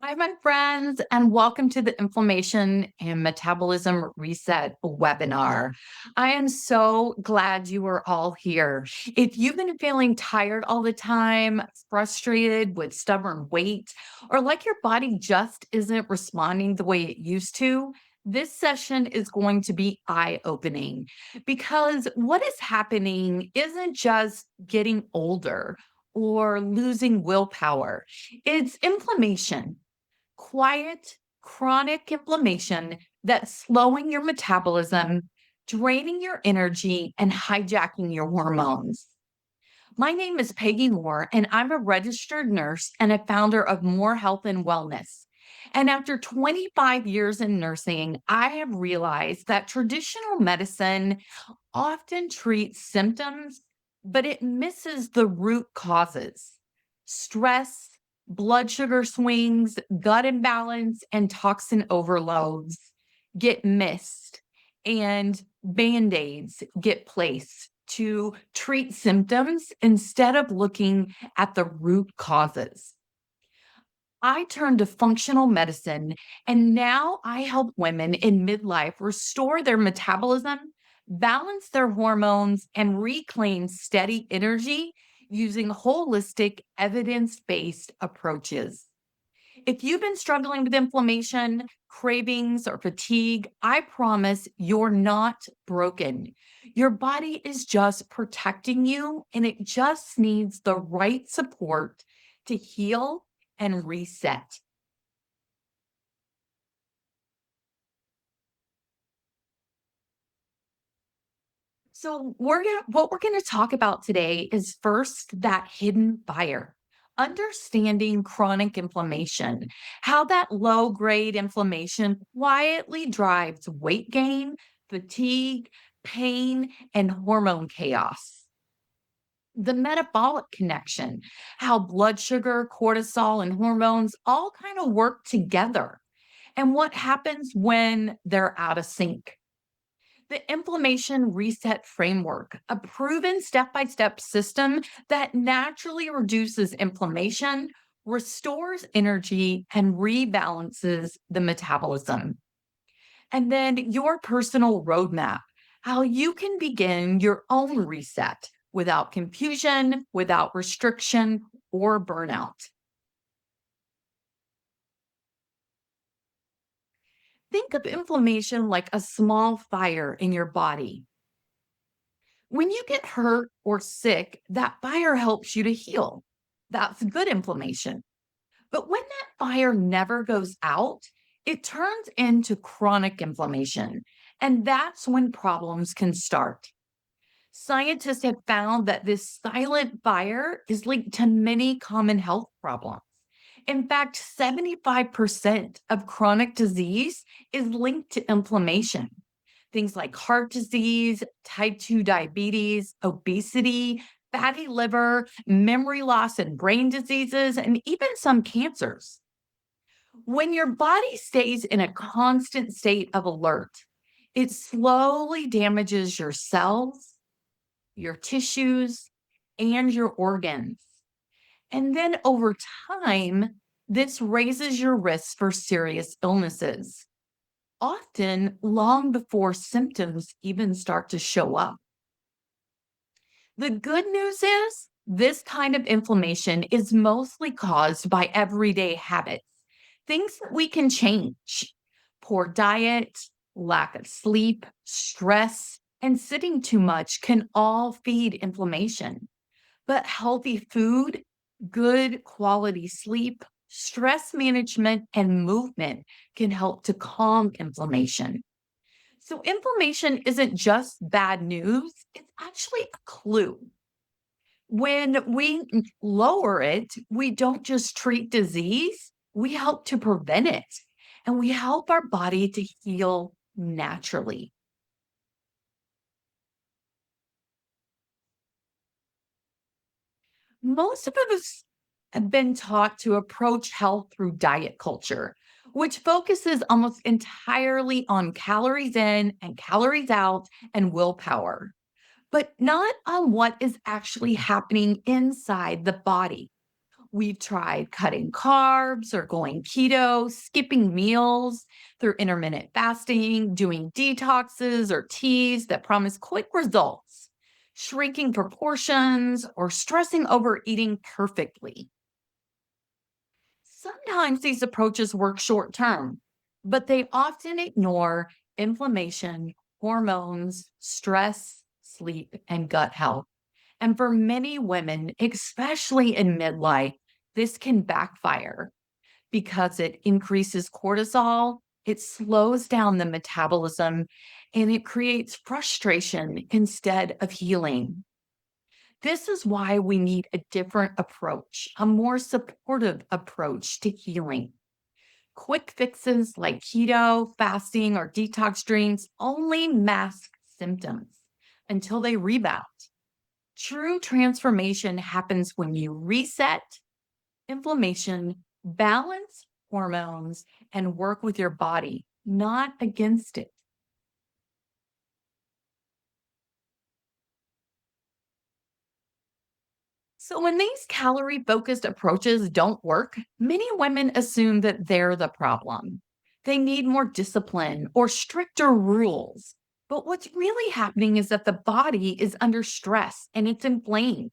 Hi, my friends, and welcome to the Inflammation and Metabolism Reset Webinar. I am so glad you are all here. If you've been feeling tired all the time, frustrated with stubborn weight, or like your body just isn't responding the way it used to, this session is going to be eye opening because what is happening isn't just getting older or losing willpower, it's inflammation. Quiet, chronic inflammation that's slowing your metabolism, draining your energy, and hijacking your hormones. My name is Peggy Moore, and I'm a registered nurse and a founder of More Health and Wellness. And after 25 years in nursing, I have realized that traditional medicine often treats symptoms, but it misses the root causes. Stress, blood sugar swings, gut imbalance, and toxin overloads get missed, and band aids get placed to treat symptoms instead of looking at the root causes. I turned to functional medicine, and now I help women in midlife restore their metabolism, balance their hormones, and reclaim steady energy using holistic, evidence based approaches. If you've been struggling with inflammation, cravings, or fatigue, I promise you're not broken. Your body is just protecting you, and it just needs the right support to heal and reset. So, what we're going to talk about today is first that hidden fire. Understanding chronic inflammation, how that low grade inflammation quietly drives weight gain, fatigue, pain, and hormone chaos. The metabolic connection, how blood sugar, cortisol, and hormones all kind of work together, and what happens when they're out of sync. The Inflammation Reset Framework, a proven step by step system that naturally reduces inflammation, restores energy, and rebalances the metabolism. And then your personal roadmap, how you can begin your own reset without confusion, without restriction, or burnout. Think of inflammation like a small fire in your body. When you get hurt or sick, that fire helps you to heal. That's good inflammation. But when that fire never goes out, it turns into chronic inflammation. And that's when problems can start. Scientists have found that this silent fire is linked to many common health problems. In fact, 75% of chronic disease is linked to inflammation. Things like heart disease, type 2 diabetes, obesity, fatty liver, memory loss and brain diseases, and even some cancers. When your body stays in a constant state of alert, it slowly damages your cells, your tissues, and your organs. And then over time, this raises your risk for serious illnesses, often long before symptoms even start to show up. The good news is this kind of inflammation is mostly caused by everyday habits, things that we can change. Poor diet, lack of sleep, stress, and sitting too much can all feed inflammation. But healthy food, good quality sleep, stress management, and movement can help to calm inflammation. So, inflammation isn't just bad news, it's actually a clue. When we lower it, we don't just treat disease, we help to prevent it, and we help our body to heal naturally. Most of us have been taught to approach health through diet culture, which focuses almost entirely on calories in and calories out and willpower, but not on what is actually happening inside the body. We've tried cutting carbs or going keto, skipping meals through intermittent fasting, doing detoxes or teas that promise quick results, shrinking proportions, or stressing over eating perfectly. Sometimes these approaches work short term, but they often ignore inflammation, hormones, stress, sleep, and gut health. And for many women, especially in midlife, this can backfire because it increases cortisol, it slows down the metabolism, and it creates frustration instead of healing. This is why we need a different approach, a more supportive approach to healing. Quick fixes like keto, fasting, or detox drinks only mask symptoms until they rebound. True transformation happens when you reset inflammation, balance hormones, and work with your body, not against it. So, when these calorie focused approaches don't work, many women assume that they're the problem. They need more discipline or stricter rules. But what's really happening is that the body is under stress and it's inflamed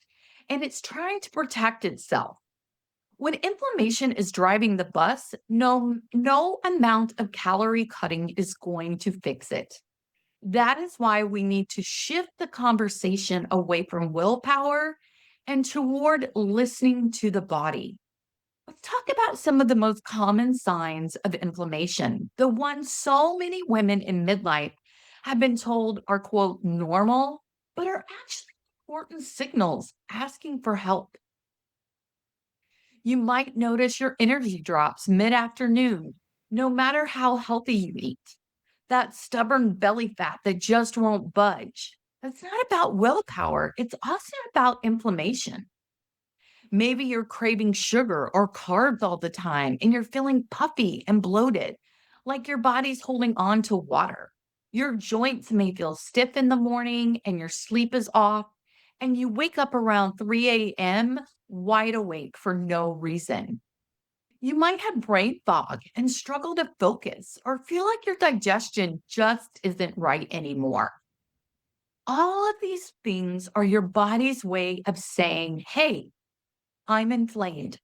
and it's trying to protect itself. When inflammation is driving the bus, no amount of calorie cutting is going to fix it. That is why we need to shift the conversation away from willpower and toward listening to the body. Let's talk about some of the most common signs of inflammation, the ones so many women in midlife have been told are, quote, normal, but are actually important signals asking for help. You might notice your energy drops mid afternoon, no matter how healthy you eat. That stubborn belly fat that just won't budge. It's not about willpower, it's also about inflammation. Maybe you're craving sugar or carbs all the time and you're feeling puffy and bloated, like your body's holding on to water. Your joints may feel stiff in the morning and your sleep is off, and you wake up around 3 a.m. wide awake for no reason. You might have brain fog and struggle to focus or feel like your digestion just isn't right anymore. All of these things are your body's way of saying, hey, I'm inflamed.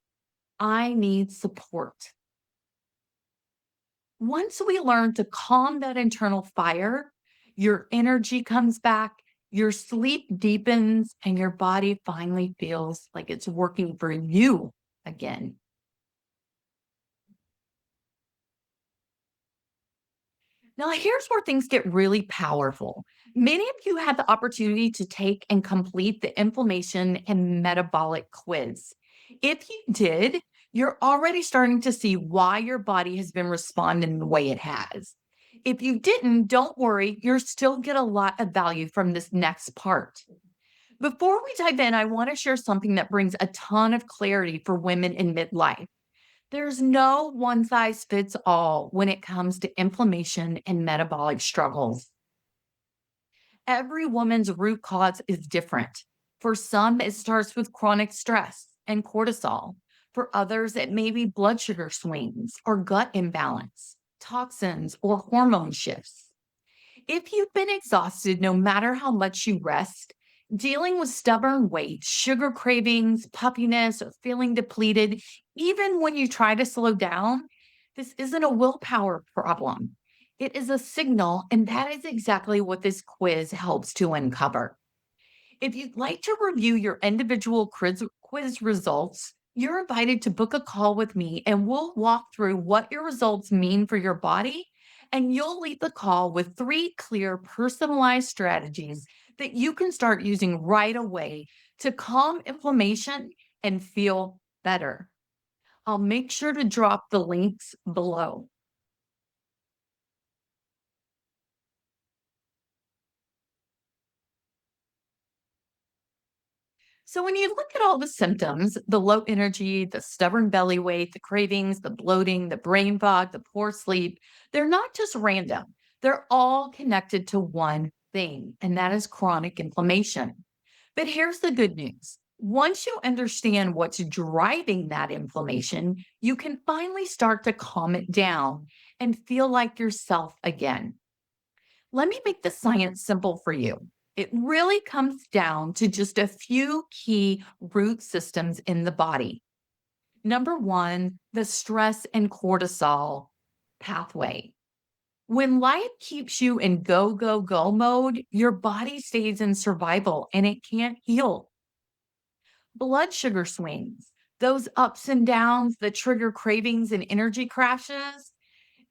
I need support. Once we learn to calm that internal fire, your energy comes back, your sleep deepens, and your body finally feels like it's working for you again. Now, here's where things get really powerful. Many of you had the opportunity to take and complete the inflammation and metabolic quiz. If you did, you're already starting to see why your body has been responding the way it has. If you didn't, don't worry, you'll still get a lot of value from this next part. Before we dive in, I want to share something that brings a ton of clarity for women in midlife. There's no one size fits all when it comes to inflammation and metabolic struggles. Every woman's root cause is different. For some, it starts with chronic stress and cortisol. For others, it may be blood sugar swings or gut imbalance, toxins, or hormone shifts. If you've been exhausted, no matter how much you rest, dealing with stubborn weight, sugar cravings, puffiness, or feeling depleted, even when you try to slow down, this isn't a willpower problem. It is a signal, and that is exactly what this quiz helps to uncover. If you'd like to review your individual quiz results, you're invited to book a call with me and we'll walk through what your results mean for your body. And you'll leave the call with three clear personalized strategies that you can start using right away to calm inflammation and feel better. I'll make sure to drop the links below. So, when you look at all the symptoms, the low energy, the stubborn belly weight, the cravings, the bloating, the brain fog, the poor sleep, they're not just random. They're all connected to one thing, and that is chronic inflammation. But here's the good news. Once you understand what's driving that inflammation, you can finally start to calm it down and feel like yourself again. Let me make the science simple for you. It really comes down to just a few key root systems in the body. Number one, the stress and cortisol pathway. When life keeps you in go, go, go mode, your body stays in survival and it can't heal. Blood sugar swings, those ups and downs that trigger cravings and energy crashes,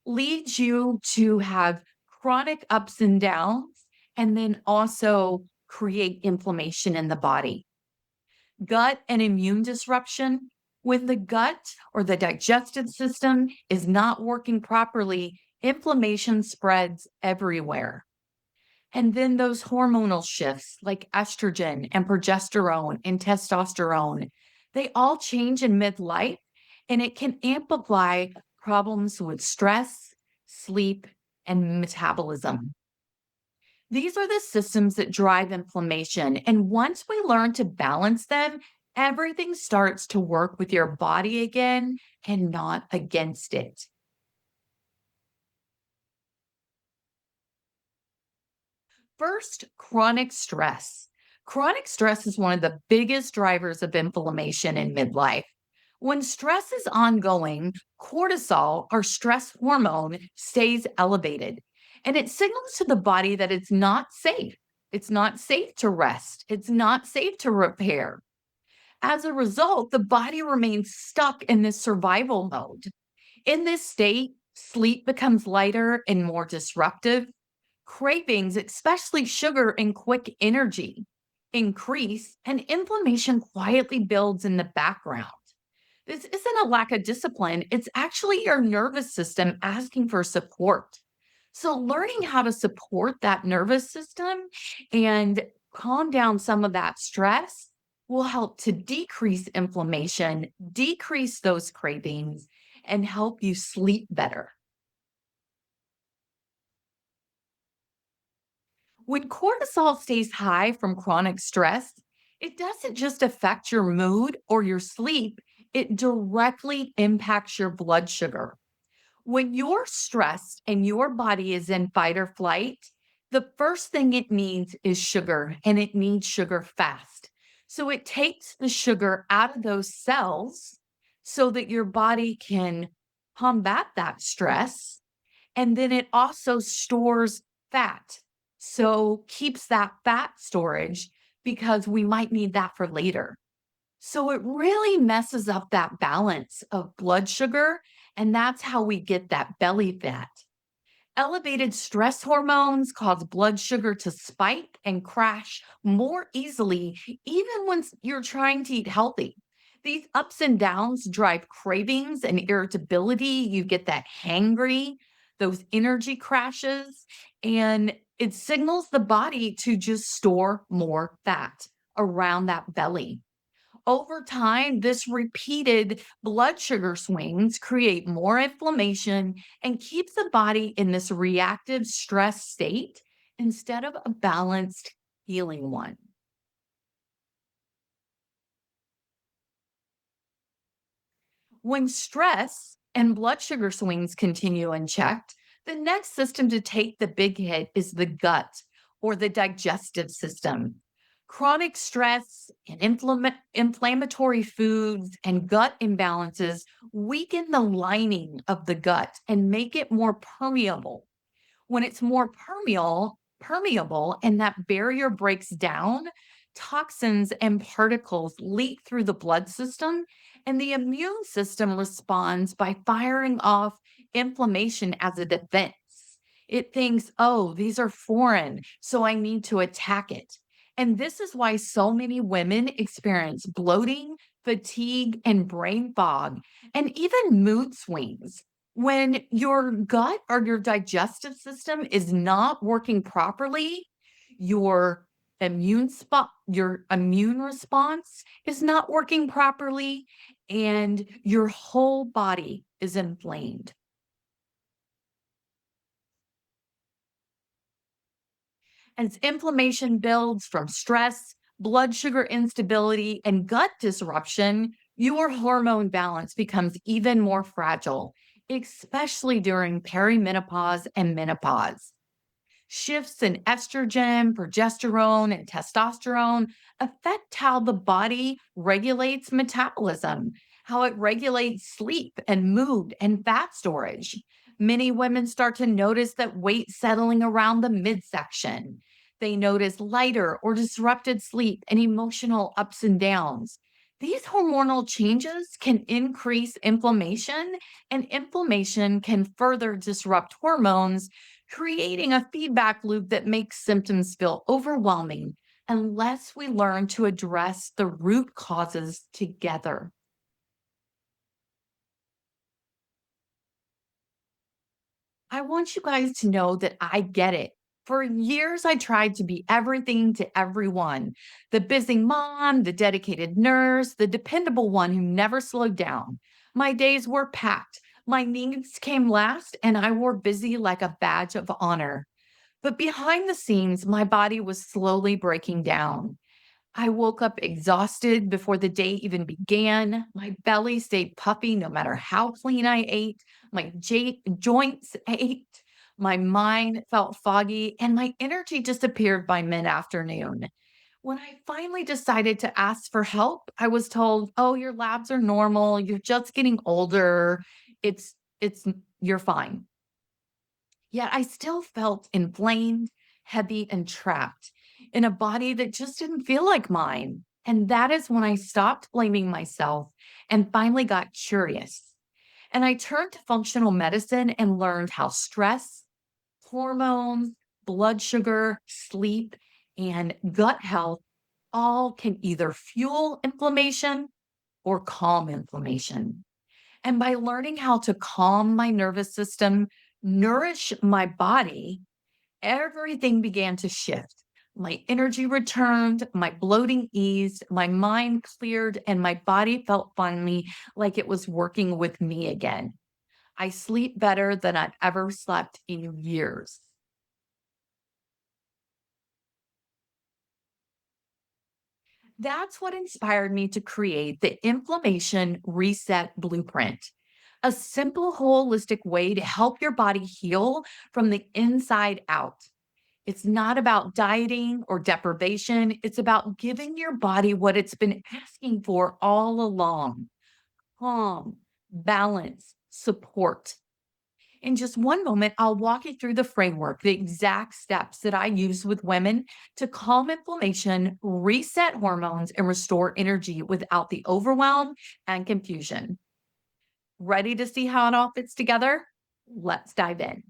leads you to have chronic ups and downs and then also create inflammation in the body. Gut and immune disruption. When the gut or the digestive system is not working properly, inflammation spreads everywhere. And then those hormonal shifts like estrogen and progesterone and testosterone, they all change in midlife and it can amplify problems with stress, sleep, and metabolism. These are the systems that drive inflammation. And once we learn to balance them, everything starts to work with your body again and not against it. First, chronic stress. Chronic stress is one of the biggest drivers of inflammation in midlife. When stress is ongoing, cortisol, our stress hormone, stays elevated and it signals to the body that it's not safe. It's not safe to rest. It's not safe to repair. As a result, the body remains stuck in this survival mode. In this state, sleep becomes lighter and more disruptive. Cravings, especially sugar and quick energy, increase, and inflammation quietly builds in the background. This isn't a lack of discipline, it's actually your nervous system asking for support. So, learning how to support that nervous system and calm down some of that stress will help to decrease inflammation, decrease those cravings, and help you sleep better. When cortisol stays high from chronic stress, it doesn't just affect your mood or your sleep, it directly impacts your blood sugar. When you're stressed and your body is in fight or flight, the first thing it needs is sugar and it needs sugar fast. So it takes the sugar out of those cells so that your body can combat that stress, and then it also stores fat. So keeps that fat storage because we might need that for later. So it really messes up that balance of blood sugar. And that's how we get that belly fat. Elevated stress hormones cause blood sugar to spike and crash more easily, even when you're trying to eat healthy. These ups and downs drive cravings and irritability. You get that hangry, those energy crashes, and it signals the body to just store more fat around that belly. Over time, this repeated blood sugar swings create more inflammation and keeps the body in this reactive stress state instead of a balanced healing one. When stress and blood sugar swings continue unchecked, the next system to take the big hit is the gut or the digestive system. Chronic stress and inflammatory foods and gut imbalances weaken the lining of the gut and make it more permeable. When it's more permeable and that barrier breaks down, toxins and particles leak through the blood system and the immune system responds by firing off inflammation as a defense. It thinks, oh, these are foreign, so I need to attack it. And this is why so many women experience bloating, fatigue, and brain fog, and even mood swings. When your gut or your digestive system is not working properly, your your immune response is not working properly, and your whole body is inflamed. As inflammation builds from stress, blood sugar instability, and gut disruption, your hormone balance becomes even more fragile, especially during perimenopause and menopause. Shifts in estrogen, progesterone, and testosterone affect how the body regulates metabolism, how it regulates sleep and mood and fat storage. Many women start to notice that weight settling around the midsection. They notice lighter or disrupted sleep and emotional ups and downs. These hormonal changes can increase inflammation, and inflammation can further disrupt hormones, creating a feedback loop that makes symptoms feel overwhelming unless we learn to address the root causes together. I want you guys to know that I get it. For years, I tried to be everything to everyone: the busy mom, the dedicated nurse, the dependable one who never slowed down. My days were packed. My needs came last, and I wore busy like a badge of honor. But behind the scenes, my body was slowly breaking down. I woke up exhausted before the day even began. My belly stayed puffy no matter how clean I ate. My joints ached. My mind felt foggy, and my energy disappeared by mid afternoon. When I finally decided to ask for help, I was told, "Oh, your labs are normal. You're just getting older. It's, you're fine." Yet I still felt inflamed, heavy, and trapped in a body that just didn't feel like mine. And that is when I stopped blaming myself and finally got curious. And I turned to functional medicine and learned how stress, hormones, blood sugar, sleep, and gut health all can either fuel inflammation or calm inflammation. And by learning how to calm my nervous system, nourish my body, everything began to shift. My energy returned, my bloating eased, my mind cleared, and my body felt finally like it was working with me again. I sleep better than I've ever slept in years. That's what inspired me to create the Inflammation Reset Blueprint, a simple, holistic way to help your body heal from the inside out. It's not about dieting or deprivation, it's about giving your body what it's been asking for all along: calm, balance, support. In just one moment, I'll walk you through the framework, the exact steps that I use with women to calm inflammation, reset hormones, and restore energy without the overwhelm and confusion. Ready to see how it all fits together? Let's dive in.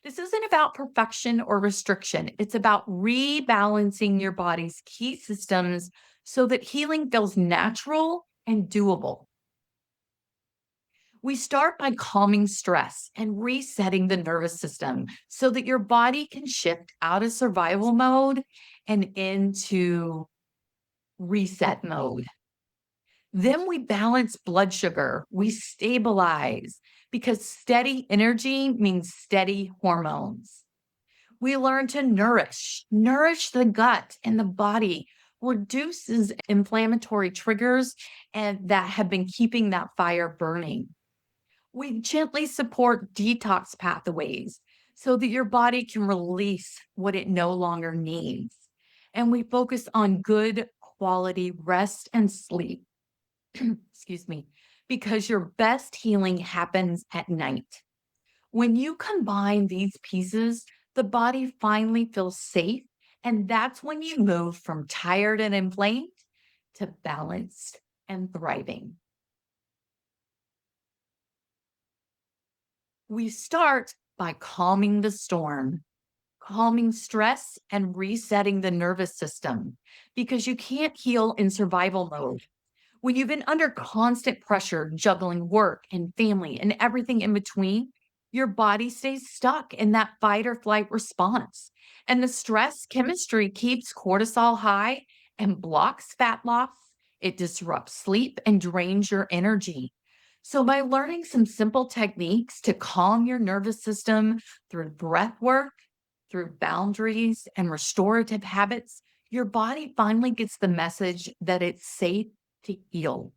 This isn't about perfection or restriction. It's about rebalancing your body's key systems so that healing feels natural and doable. We start by calming stress and resetting the nervous system so that your body can shift out of survival mode and into reset mode. Then we balance blood sugar, we stabilize, because steady energy means steady hormones. We learn to nourish the gut and the body, reduces inflammatory triggers and that have been keeping that fire burning. We gently support detox pathways so that your body can release what it no longer needs. And we focus on good quality rest and sleep. Excuse me, because your best healing happens at night. When you combine these pieces, the body finally feels safe. And that's when you move from tired and inflamed to balanced and thriving. We start by calming the storm, calming stress, and resetting the nervous system, because you can't heal in survival mode. When you've been under constant pressure, juggling work and family and everything in between, your body stays stuck in that fight or flight response. And the stress chemistry keeps cortisol high and blocks fat loss. It disrupts sleep and drains your energy. So, by learning some simple techniques to calm your nervous system through breath work, Through boundaries and restorative habits, your body finally gets the message that it's safe to heal.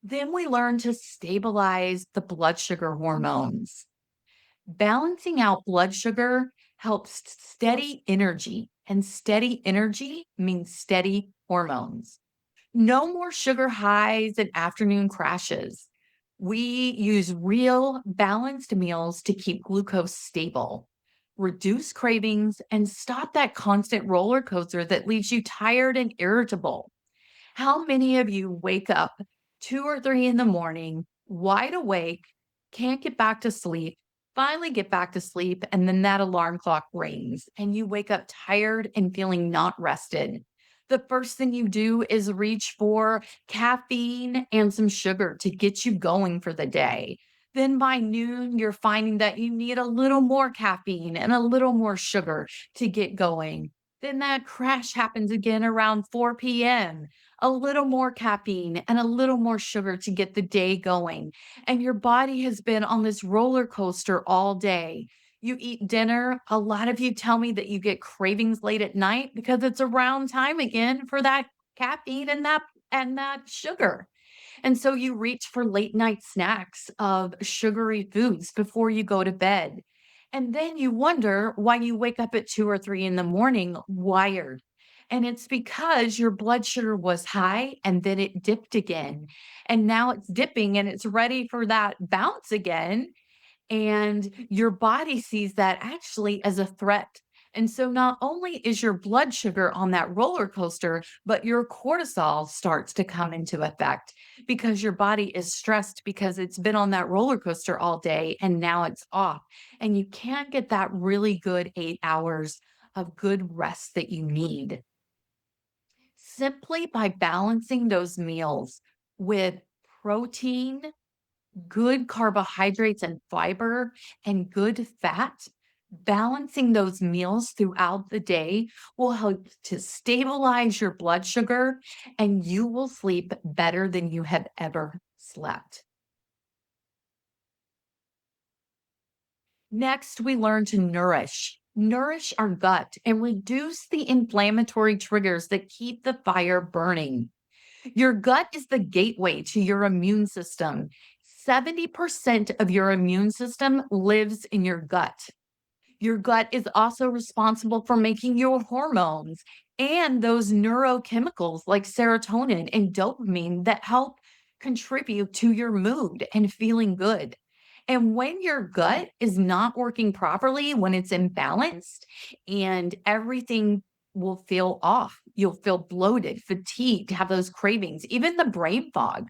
Then we learn to stabilize the blood sugar hormones. Balancing out blood sugar helps steady energy, and steady energy means steady hormones. No more sugar highs and afternoon crashes. We use real balanced meals to keep glucose stable, reduce cravings, and stop that constant roller coaster that leaves you tired and irritable. How many of you wake up 2 or 3 in the morning, wide awake, can't get back to sleep, finally get back to sleep, and then that alarm clock rings and you wake up tired and feeling not rested? The first thing you do is reach for caffeine and some sugar to get you going for the day. Then by noon, you're finding that you need a little more caffeine and a little more sugar to get going. Then that crash happens again around 4 p.m., a little more caffeine and a little more sugar to get the day going. And your body has been on this roller coaster all day. You eat dinner. A lot of you tell me that you get cravings late at night because it's around time again for that caffeine and that sugar. And so you reach for late night snacks of sugary foods before you go to bed. And then you wonder why you wake up at 2 or 3 in the morning wired. And it's because your blood sugar was high and then it dipped again. And now it's dipping and it's ready for that bounce again. And your body sees that actually as a threat. And so not only is your blood sugar on that roller coaster, but your cortisol starts to come into effect because your body is stressed because it's been on that roller coaster all day and now it's off. And you can't get that really good 8 hours of good rest that you need simply by balancing those meals with protein, good carbohydrates and fiber, and good fat. Balancing those meals throughout the day will help to stabilize your blood sugar, and you will sleep better than you have ever slept. Next, we learn to nourish our gut and reduce the inflammatory triggers that keep the fire burning. Your gut is the gateway to your immune system. 70% of your immune system lives in your gut. Your gut is also responsible for making your hormones and those neurochemicals like serotonin and dopamine that help contribute to your mood and feeling good. And when your gut is not working properly, when it's imbalanced, and everything will feel off, you'll feel bloated, fatigued, have those cravings, even the brain fog.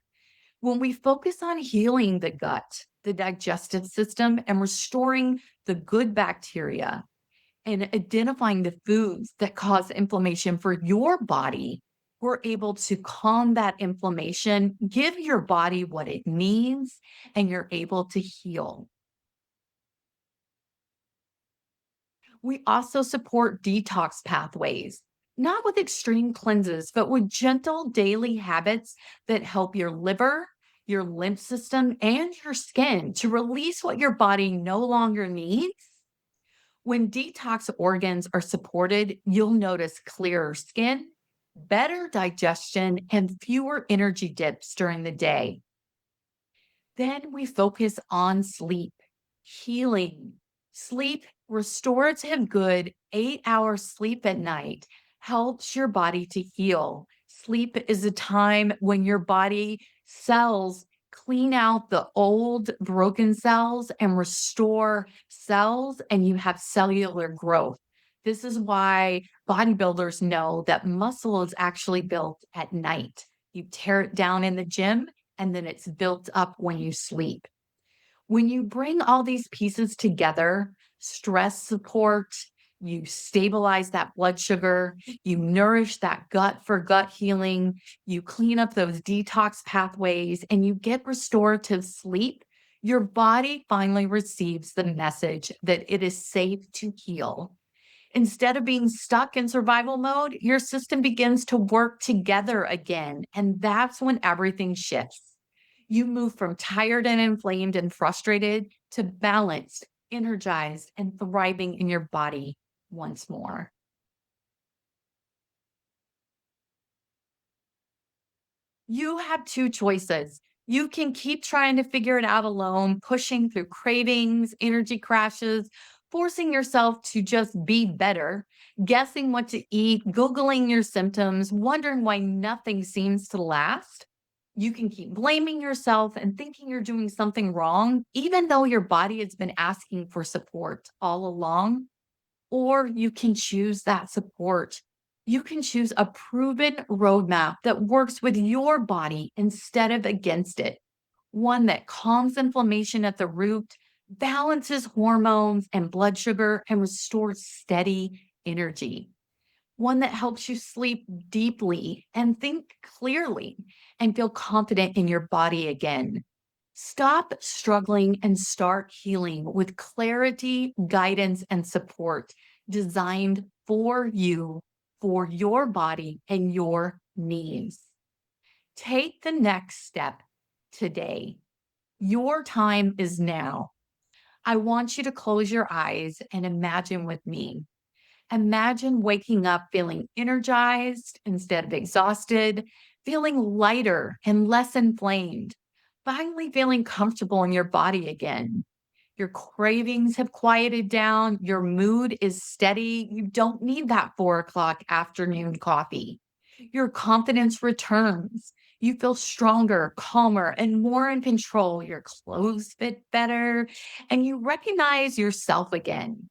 When we focus on healing the gut, the digestive system, and restoring the good bacteria and identifying the foods that cause inflammation for your body, we're able to calm that inflammation, give your body what it needs, and you're able to heal. We also support detox pathways, not with extreme cleanses, but with gentle daily habits that help your liver, your lymph system, and your skin to release what your body no longer needs. When detox organs are supported, you'll notice clearer skin, better digestion, and fewer energy dips during the day. Then we focus on sleep, healing. Sleep, restorative, good 8 hours sleep at night helps your body to heal. Sleep is a time when your body cells clean out the old broken cells and restore cells, and you have cellular growth. This is why bodybuilders know that muscle is actually built at night. You tear it down in the gym and then it's built up when you sleep. When you bring all these pieces together, stress support, you stabilize that blood sugar, you nourish that gut for gut healing, you clean up those detox pathways, and you get restorative sleep, your body finally receives the message that it is safe to heal. Instead of being stuck in survival mode, your system begins to work together again. And that's when everything shifts. You move from tired and inflamed and frustrated to balanced, energized, and thriving in your body once more. You have two choices. You can keep trying to figure it out alone, pushing through cravings, energy crashes, forcing yourself to just be better, guessing what to eat, Googling your symptoms, wondering why nothing seems to last. You can keep blaming yourself and thinking you're doing something wrong, even though your body has been asking for support all along. Or you can choose that support. You can choose a proven roadmap that works with your body instead of against it. One that calms inflammation at the root, balances hormones and blood sugar, and restores steady energy. One that helps you sleep deeply and think clearly and feel confident in your body again. Stop struggling and start healing with clarity, guidance, and support designed for your body, and your needs. Take the next step today. Your time is now. I want you to close your eyes and imagine with me. Imagine waking up feeling energized instead of exhausted, feeling lighter and less inflamed, finally feeling comfortable in your body again. Your cravings have quieted down, your mood is steady. You don't need that 4 o'clock afternoon coffee. Your confidence returns. You feel stronger, calmer, and more in control. Your clothes fit better, and you recognize yourself again.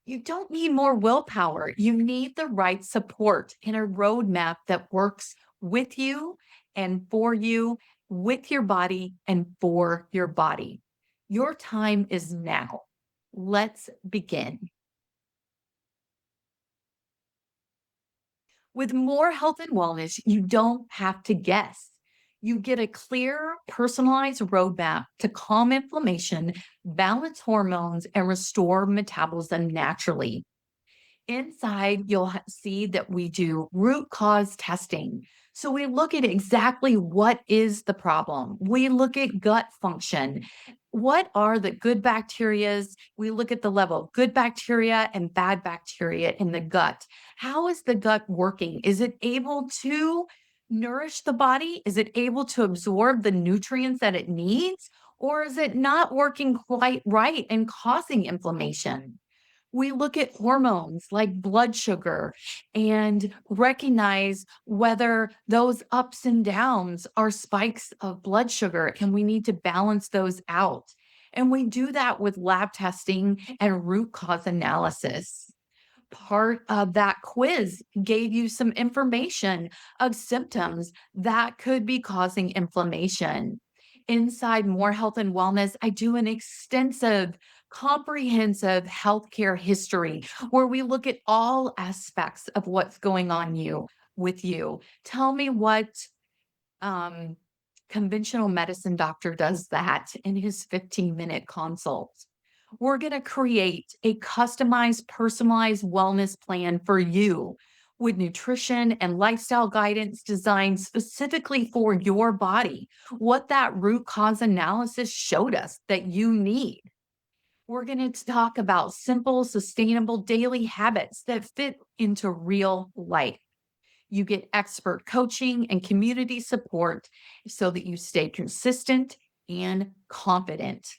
You don't need more willpower. You need the right support and a roadmap that works with you and for you, with your body and for your body. Your time is now. Let's begin. With more health and wellness, you don't have to guess. You get a clear, personalized roadmap to calm inflammation, balance hormones, and restore metabolism naturally. Inside, you'll see that we do root cause testing. So we look at exactly what is the problem. We look at gut function. What are the good bacterias? We look at the level of good bacteria and bad bacteria in the gut. How is the gut working? Is it able to nourish the body? Is it able to absorb the nutrients that it needs? Or is it not working quite right and causing inflammation? We look at hormones like blood sugar and recognize whether those ups and downs are spikes of blood sugar, and we need to balance those out. And we do that with lab testing and root cause analysis. Part of that quiz gave you some information of symptoms that could be causing inflammation. Inside More Health and Wellness, I do an extensive, comprehensive healthcare history where we look at all aspects of what's going on with you. Tell me what um, conventional medicine doctor does that in his 15-minute consult. We're going to create a customized, personalized wellness plan for you with nutrition and lifestyle guidance designed specifically for your body, what that root cause analysis showed us that you need. We're going to talk about simple, sustainable daily habits that fit into real life. You get expert coaching and community support so that you stay consistent and confident.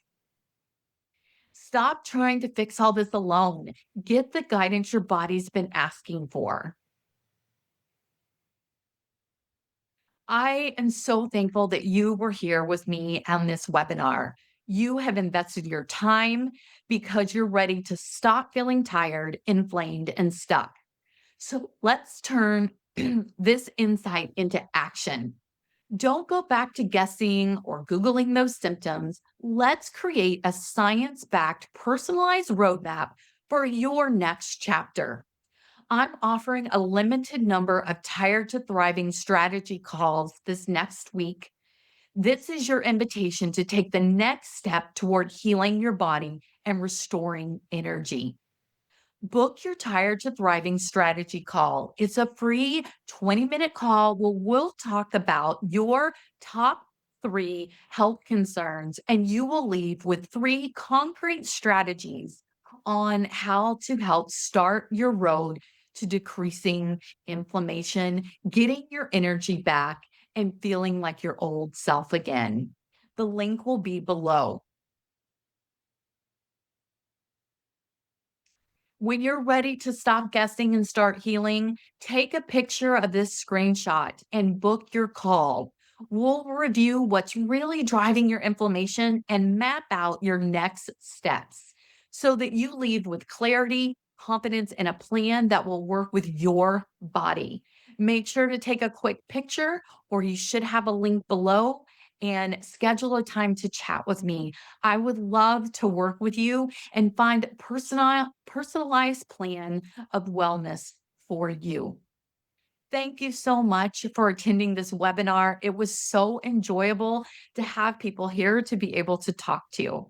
Stop trying to fix all this alone. Get the guidance your body's been asking for. I am so thankful that you were here with me on this webinar. You have invested your time because you're ready to stop feeling tired, inflamed, and stuck. So let's turn this insight into action. Don't go back to guessing or Googling those symptoms. Let's create a science backed, personalized roadmap for your next chapter. I'm offering a limited number of Tired to Thriving strategy calls this next week. This is your invitation to take the next step toward healing your body and restoring energy. Book your Tired to Thriving strategy call. It's a free 20-minute call where we'll talk about your top 3 health concerns, and you will leave with 3 concrete strategies on how to help start your road to decreasing inflammation, getting your energy back, and feeling like your old self again. The link will be below. When you're ready to stop guessing and start healing, take a picture of this screenshot and book your call. We'll review what's really driving your inflammation and map out your next steps so that you leave with clarity, confidence, and a plan that will work with your body. Make sure to take a quick picture, or you should have a link below, and schedule a time to chat with me. I would love to work with you and find personalized plan of wellness for you. Thank you so much for attending this webinar. It was so enjoyable to have people here to be able to talk to.